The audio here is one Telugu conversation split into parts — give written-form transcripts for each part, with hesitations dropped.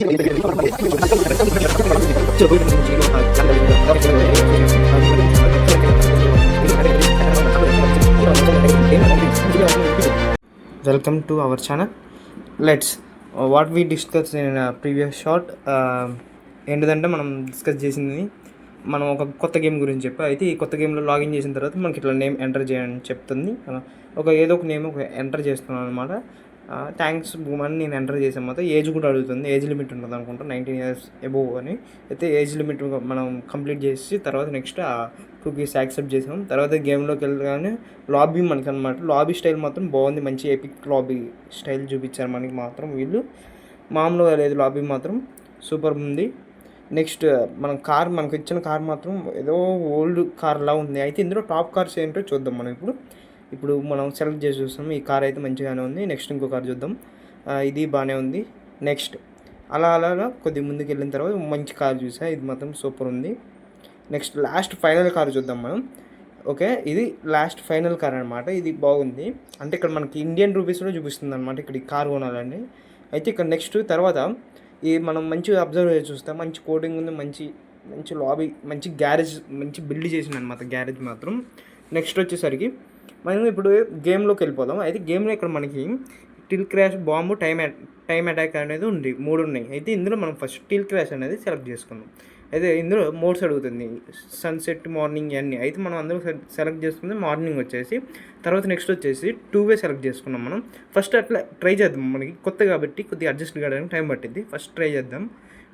Welcome to our channel. Let's what we discussed in a previous short ఏంటిదంటే మనం డిస్కస్ చేసింది మనం ఒక కొత్త గేమ్ గురించి చెప్పి అయితే ఈ కొత్త గేమ్లో లాగిన్ చేసిన తర్వాత మనకి ఇట్లా నేమ్ ఎంటర్ చేయని చెప్తుంది. ఏదో ఒక నేమ్ ఎంటర్ చేస్తున్నాను అనమాట. థ్యాంక్స్ బూమని నేను ఎంటర్ చేసాను. మొత్తం ఏజ్ కూడా అడుగుతుంది. ఏజ్ లిమిట్ ఉంటుంది అనుకుంటా 19 years అబోవ్ అని. అయితే ఏజ్ లిమిట్ మనం కంప్లీట్ చేసి తర్వాత నెక్స్ట్ ఆ కుకీస్ యాక్సెప్ట్ చేసాం. తర్వాత గేమ్లోకి వెళ్ళగానే లాబీ మనకి అనమాట. లాబీ స్టైల్ మాత్రం బాగుంది. మంచి ఎపిక్ లాబీ స్టైల్ చూపించారు మనకి మాత్రం వీళ్ళు. మామూలుగా లేదు, లాబీ మాత్రం సూపర్ ఉంది. నెక్స్ట్ మనకు ఇచ్చిన కార్ మాత్రం ఏదో ఓల్డ్ కార్లా ఉంది. అయితే ఇందులో టాప్ కార్స్ ఏంటో చూద్దాం మనం ఇప్పుడు మనం సెలెక్ట్ చేసి చూస్తాం. ఈ కార్ అయితే మంచిగానే ఉంది. నెక్స్ట్ ఇంకో కార్ చూద్దాం. ఇది బాగానే ఉంది. నెక్స్ట్ అలా కొద్దిగా ముందుకు వెళ్ళిన తర్వాత మంచి కార్ చూసా, ఇది మాత్రం సూపర్ ఉంది. నెక్స్ట్ లాస్ట్ ఫైనల్ కార్ చూద్దాం మనం. ఓకే, ఇది లాస్ట్ ఫైనల్ కార్ అనమాట. ఇది బాగుంది. అంటే ఇక్కడ మనకి ఇండియన్ రూపీస్లో చూపిస్తుంది అనమాట ఇక్కడ ఈ కార్ కొనాలండి. అయితే ఇక్కడ నెక్స్ట్ తర్వాత ఈ మనం మంచిగా అబ్జర్వ్ చేసి చూస్తాం. మంచి కోటింగ్ ఉంది, మంచి లాబీ, మంచి గ్యారేజ్, మంచి బిల్డ్ చేసింది అనమాట గ్యారేజ్ మాత్రం. నెక్స్ట్ వచ్చేసరికి మనం ఇప్పుడు గేమ్లోకి వెళ్ళిపోదాం. అయితే గేమ్లో ఇక్కడ మనకి till crash, bomb, time attack అనేది 3 ఉన్నాయి. అయితే ఇందులో మనం ఫస్ట్ టిల్ క్రాష్ అనేది సెలెక్ట్ చేసుకున్నాం. అయితే ఇందులో మోడ్స్ అడుగుతుంది, సన్సెట్, మార్నింగ్ అన్నీ. అయితే మనం అందులో సెలెక్ట్ చేసుకుంది మార్నింగ్ వచ్చేసి. తర్వాత నెక్స్ట్ వచ్చేసి 2 సెలెక్ట్ చేసుకున్నాం మనం. ఫస్ట్ అట్లా ట్రై చేద్దాం. మనకి కొత్త కాబట్టి కొద్దిగా అడ్జస్ట్ కావడానికి టైం పట్టింది. ఫస్ట్ ట్రై చేద్దాం.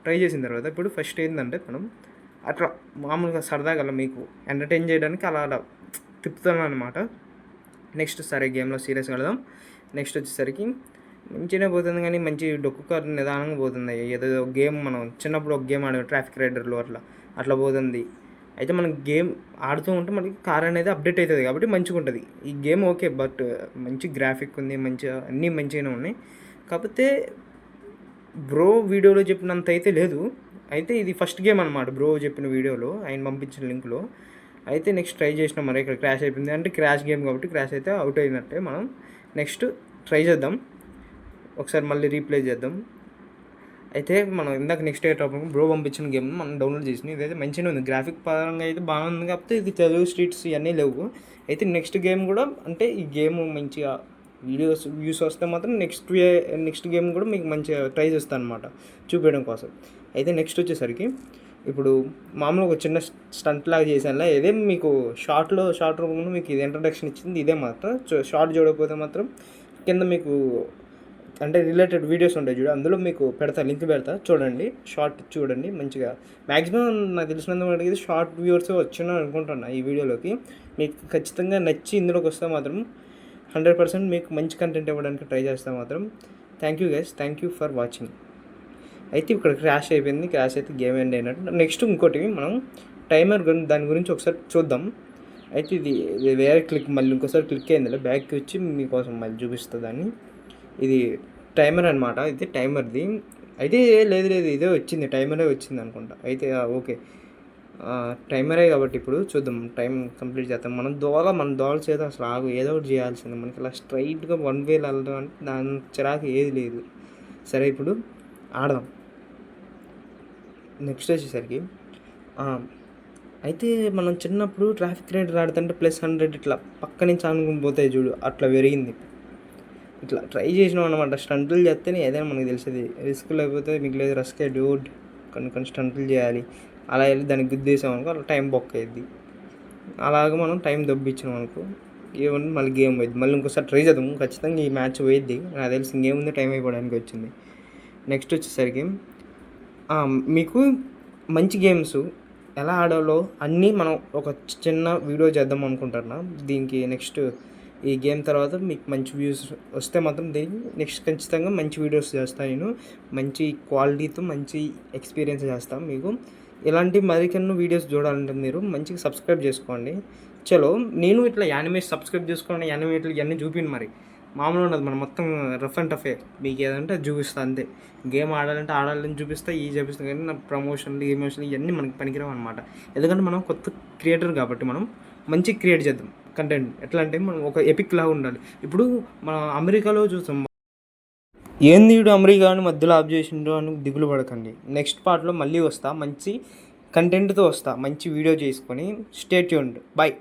ట్రై చేసిన తర్వాత ఇప్పుడు ఫస్ట్ ఏంటంటే మనం అట్లా మామూలుగా సరదాగా అలా మీకు ఎంటర్టైన్ చేయడానికి అలా తిప్పుతాను అనమాట. నెక్స్ట్ సరే గేమ్లో సీరియస్గా వెళదాం. నెక్స్ట్ వచ్చేసరికి మంచిగానే పోతుంది కానీ మంచి డొక్కు కారు నిదానంగా పోతుంది. ఏదో గేమ్ మనం చిన్నప్పుడు ఒక గేమ్ ఆడే ట్రాఫిక్ రైడర్లు అట్లా పోతుంది. అయితే మనం గేమ్ ఆడుతూ ఉంటే మనకి కార్ అనేది అప్డేట్ అవుతుంది కాబట్టి మంచిగా ఉంటుంది ఈ గేమ్. ఓకే, బట్ మంచి గ్రాఫిక్ ఉంది, మంచిగా అన్నీ మంచిగానే ఉన్నాయి. కాకపోతే బ్రో వీడియోలో చెప్పినంత అయితే లేదు. అయితే ఇది ఫస్ట్ గేమ్ అనమాట బ్రో చెప్పిన వీడియోలో, ఆయన పంపించిన లింక్లో. అయితే నెక్స్ట్ ట్రై చేసినాం. మరి ఇక్కడ క్రాష్ అయిపోయింది అంటే క్రాష్ గేమ్ కాబట్టి క్రాష్ అయితే అవుట్ అయినట్టే. మనం నెక్స్ట్ ట్రై చేద్దాం, ఒకసారి మళ్ళీ రీప్లే చేద్దాం. అయితే మనం ఇందాక నెక్స్ట్ టాపిక్ బ్రో పంపించిన గేమ్ మనం డౌన్లోడ్ చేసినాం. ఇదైతే మంచిగా ఉంది, గ్రాఫిక్ పరంగా అయితే బాగుంది. కాకపోతే ఇది తెలుగు స్ట్రీట్స్ ఇవన్నీ లేవు. అయితే నెక్స్ట్ గేమ్ కూడా అంటే ఈ గేమ్ మంచిగా వ్యూస్ వస్తే మాత్రం నెక్స్ట్ గేమ్ కూడా మీకు మంచిగా ట్రై చేస్తాను అనమాట చూపించడం కోసం. అయితే నెక్స్ట్ వచ్చేసరికి ఇప్పుడు మామూలుగా ఒక చిన్న స్టంట్ లాగా చేశాను. ఇదే మీకు షార్ట్ రూపంలో మీకు ఇది ఇంట్రడక్షన్ ఇచ్చింది ఇదే మాత్రం. షార్ట్ చూడకపోతే మాత్రం కింద మీకు అంటే రిలేటెడ్ వీడియోస్ ఉంటాయి చూడు, అందులో మీకు లింక్ పెడతా చూడండి. షార్ట్ చూడండి మంచిగా. మ్యాక్సిమం నాకు తెలిసినంత మటుకు షార్ట్ వ్యూవర్స్ వచ్చినా అనుకుంటున్నా ఈ వీడియోలోకి. మీకు ఖచ్చితంగా నచ్చి ఇందులోకి వస్తే మాత్రం 100% మీకు మంచి కంటెంట్ ఇవ్వడానికి ట్రై చేస్తే మాత్రం. Thank you guys, thank you for watching. అయితే ఇక్కడ క్రాష్ అయిపోయింది. క్రాష్ అయితే గేమ్ ఎండ్ అయినట్టు. నెక్స్ట్ ఇంకోటి మనం టైమర్ దాని గురించి ఒకసారి చూద్దాం. అయితే ఇది వేరే మళ్ళీ ఇంకోసారి క్లిక్ అయింది, బ్యాక్కి వచ్చి మీకోసం మళ్ళీ చూపిస్తుంది దాన్ని. ఇది టైమర్ అనమాట. అయితే టైమర్ది అయితే లేదు ఇదే వచ్చింది, టైమరే వచ్చింది అనుకుంటా. అయితే ఓకే టైమరే కాబట్టి ఇప్పుడు చూద్దాం, టైం కంప్లీట్ చేద్దాం. మన దోల చేత అసలు ఏదో ఒకటి చేయాల్సింది. మనకి ఇలా స్ట్రైట్గా 1 way వెళ్ళడం అంటే దాని చిరాకు ఏది లేదు. సరే ఇప్పుడు ఆడదాం. నెక్స్ట్ వచ్చేసరికి అయితే మనం చిన్నప్పుడు ట్రాఫిక్ రైడర్ ఆడుతుంటే +100 ఇట్లా పక్క నుంచి ఆనుకుని పోతాయి చూడు, అట్లా పెరిగింది. ఇట్లా ట్రై చేసినాం అనమాట. స్టంట్లు చేస్తేనే ఏదైనా మనకు తెలిసేది. రిస్క్ లేకపోతే మీకు లేదు, రస్కే డ్యూడ్ కొన్ని స్టంట్లు చేయాలి. అలా వెళ్ళి దానికి గుద్దేసాం అనుకో అలా టైం బొక్క అయ్యిద్ది. అలాగే మనం టైం దొబ్బిచ్చినాం అనుకో ఏమన్నా మళ్ళీ గేమ్ పోయిద్ది. మళ్ళీ ఇంకోసారి ట్రై చేద్దాం, ఖచ్చితంగా ఈ మ్యాచ్ పోయిద్ది. నాకు తెలిసి ఇంకేముంది, టైం అయిపోవడానికి వచ్చింది. నెక్స్ట్ వచ్చేసరికి మీకు మంచి గేమ్స్ ఎలా ఆడాలో అన్నీ మనం ఒక చిన్న వీడియో చేద్దాం అనుకుంటున్నా. దీనికి నెక్స్ట్ ఈ గేమ్ తర్వాత మీకు మంచి వ్యూస్ వస్తే మాత్రం దీనికి నెక్స్ట్ ఖచ్చితంగా మంచి వీడియోస్ చేస్తాను నేను. మంచి క్వాలిటీతో మంచి ఎక్స్పీరియన్స్ చేస్తాను మీకు. ఇలాంటి మరికొన్ని వీడియోస్ చూడాలంటే మీరు మంచిగా సబ్స్క్రైబ్ చేసుకోండి. చలో నేను ఇట్లా యానిమేట్ సబ్స్క్రైబ్ చేసుకోండి, యానిమేట్లు ఇవన్నీ చూపిండి. మరి మామూలు ఉండదు, మనం మొత్తం రఫ్ అండ్ టఫే. మీకు ఏదంటే చూపిస్తా అంతే. గేమ్ ఆడాలని చూపిస్తా, చూపిస్తాను. కానీ నా ప్రమోషన్లు ఇవన్నీ మనకి పనికిరావు అనమాట. ఎందుకంటే మనం కొత్త క్రియేటర్ కాబట్టి మనం మంచి క్రియేట్ చేద్దాం కంటెంట్. ఎట్లా అంటే మనం ఒక ఎపిక్ లాగా ఉండాలి. ఇప్పుడు మనం అమెరికాలో చూస్తాం ఏంది వీడు అమెరికా అని మధ్యలో ఆఫ్ చేసిండు అని దిగులు పడకండి. నెక్స్ట్ పార్ట్లో మళ్ళీ వస్తా, మంచి కంటెంట్తో వస్తా, మంచి వీడియో చేసుకొని. Stay tuned. బై.